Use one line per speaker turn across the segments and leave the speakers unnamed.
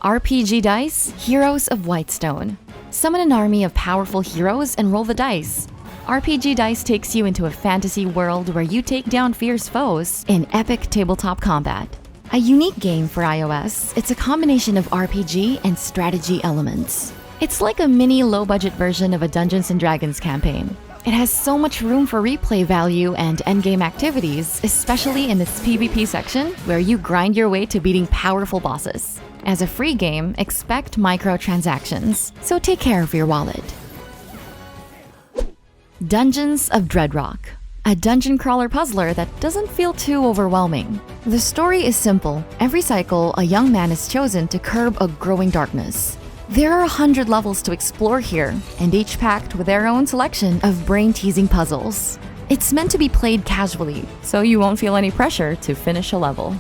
RPG Dice, Heroes of Whitestone. Summon an army of powerful heroes and roll the dice. RPG Dice takes you into a fantasy world where you take down fierce foes in epic tabletop combat. A unique game for iOS, it's a combination of RPG and strategy elements. It's like a mini low-budget version of a Dungeons & Dragons campaign. It has so much room for replay value and endgame activities, especially in its PvP section, where you grind your way to beating powerful bosses. As a free game, expect microtransactions, so take care of your wallet. Dungeons of Dreadrock, a dungeon crawler puzzler that doesn't feel too overwhelming. The story is simple. Every cycle, a young man is chosen to curb a growing darkness. There are 100 levels to explore here, and each packed with their own selection of brain-teasing puzzles. It's meant to be played casually, so you won't feel any pressure to finish a level.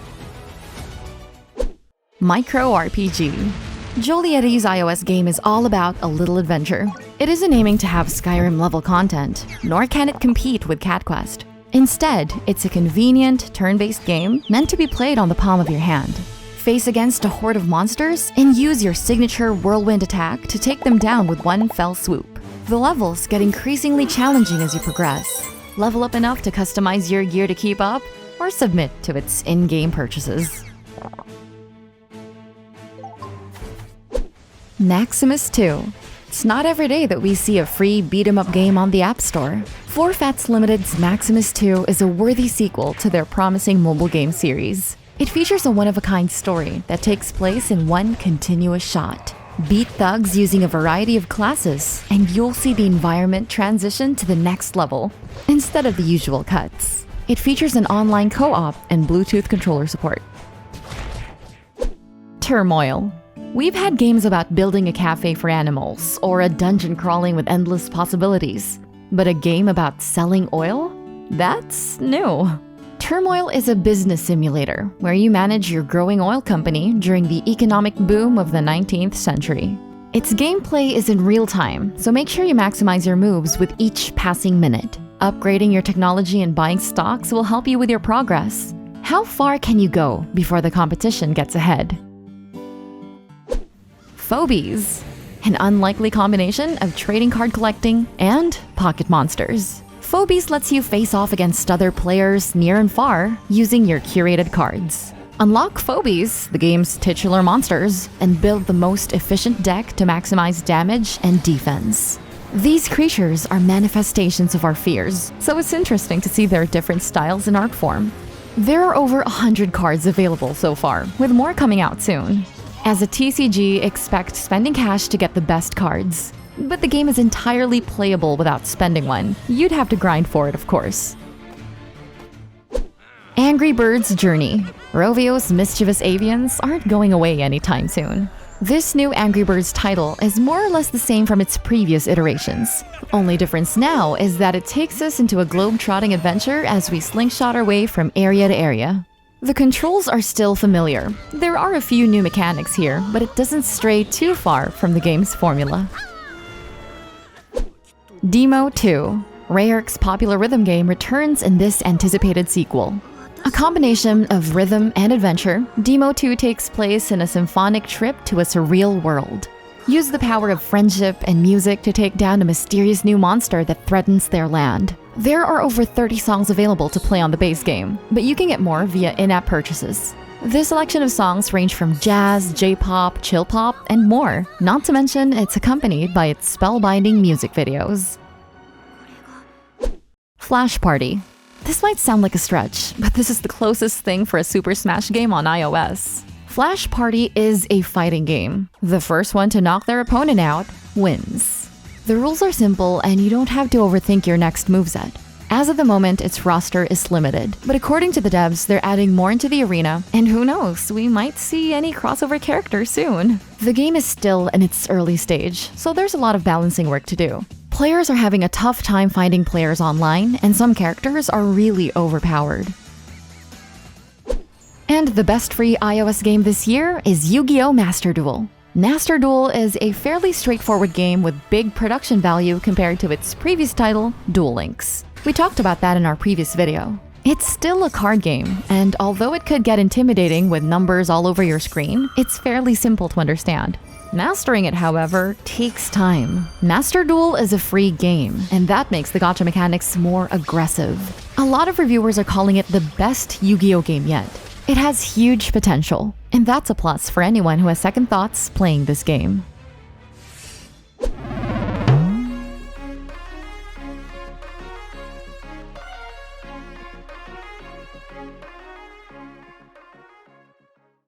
Micro RPG. Jolietti's iOS game is all about a little adventure. It isn't aiming to have Skyrim-level content, nor can it compete with Cat Quest. Instead, it's a convenient, turn-based game meant to be played on the palm of your hand. Face against a horde of monsters and use your signature whirlwind attack to take them down with one fell swoop. The levels get increasingly challenging as you progress. Level up enough to customize your gear to keep up, or submit to its in-game purchases. Maximus 2. It's not every day that we see a free beat-em-up game on the App Store. 4Fats Limited's Maximus 2 is a worthy sequel to their promising mobile game series. It features a one-of-a-kind story that takes place in one continuous shot. Beat thugs using a variety of classes, and you'll see the environment transition to the next level, instead of the usual cuts. It features an online co-op and Bluetooth controller support. Turmoil. We've had games about building a cafe for animals, or a dungeon crawling with endless possibilities. But a game about selling oil? That's new. Turmoil is a business simulator where you manage your growing oil company during the economic boom of the 19th century. Its gameplay is in real time, so make sure you maximize your moves with each passing minute. Upgrading your technology and buying stocks will help you with your progress. How far can you go before the competition gets ahead? Phobies, an unlikely combination of trading card collecting and pocket monsters. Phobies lets you face off against other players near and far using your curated cards. Unlock Phobies, the game's titular monsters, and build the most efficient deck to maximize damage and defense. These creatures are manifestations of our fears, so it's interesting to see their different styles and art form. There are over 100 cards available so far, with more coming out soon. As a TCG, expect spending cash to get the best cards. But the game is entirely playable without spending one. You'd have to grind for it, of course. Angry Birds Journey. Rovio's mischievous avians aren't going away anytime soon. This new Angry Birds title is more or less the same from its previous iterations. Only difference now is that it takes us into a globe-trotting adventure as we slingshot our way from area to area. The controls are still familiar. There are a few new mechanics here, but it doesn't stray too far from the game's formula. Demo 2. Rayark's popular rhythm game returns in this anticipated sequel. A combination of rhythm and adventure, Demo 2 takes place in a symphonic trip to a surreal world. Use the power of friendship and music to take down a mysterious new monster that threatens their land. There are over 30 songs available to play on the base game, but you can get more via in-app purchases. This selection of songs range from jazz, J-pop, chill pop, and more. Not to mention, it's accompanied by its spellbinding music videos. Flash Party. This might sound like a stretch, but this is the closest thing for a Super Smash game on iOS. Flash Party is a fighting game. The first one to knock their opponent out wins. The rules are simple, and you don't have to overthink your next moveset. As of the moment, its roster is limited, but according to the devs, they're adding more into the arena, and who knows, we might see any crossover characters soon. The game is still in its early stage, so there's a lot of balancing work to do. Players are having a tough time finding players online, and some characters are really overpowered. And the best free iOS game this year is Yu-Gi-Oh! Master Duel. Master Duel is a fairly straightforward game with big production value compared to its previous title, Duel Links. We talked about that in our previous video. It's still a card game, and although it could get intimidating with numbers all over your screen, it's fairly simple to understand. Mastering it, however, takes time. Master Duel is a free game, and that makes the gacha mechanics more aggressive. A lot of reviewers are calling it the best Yu-Gi-Oh game yet. It has huge potential, and that's a plus for anyone who has second thoughts playing this game.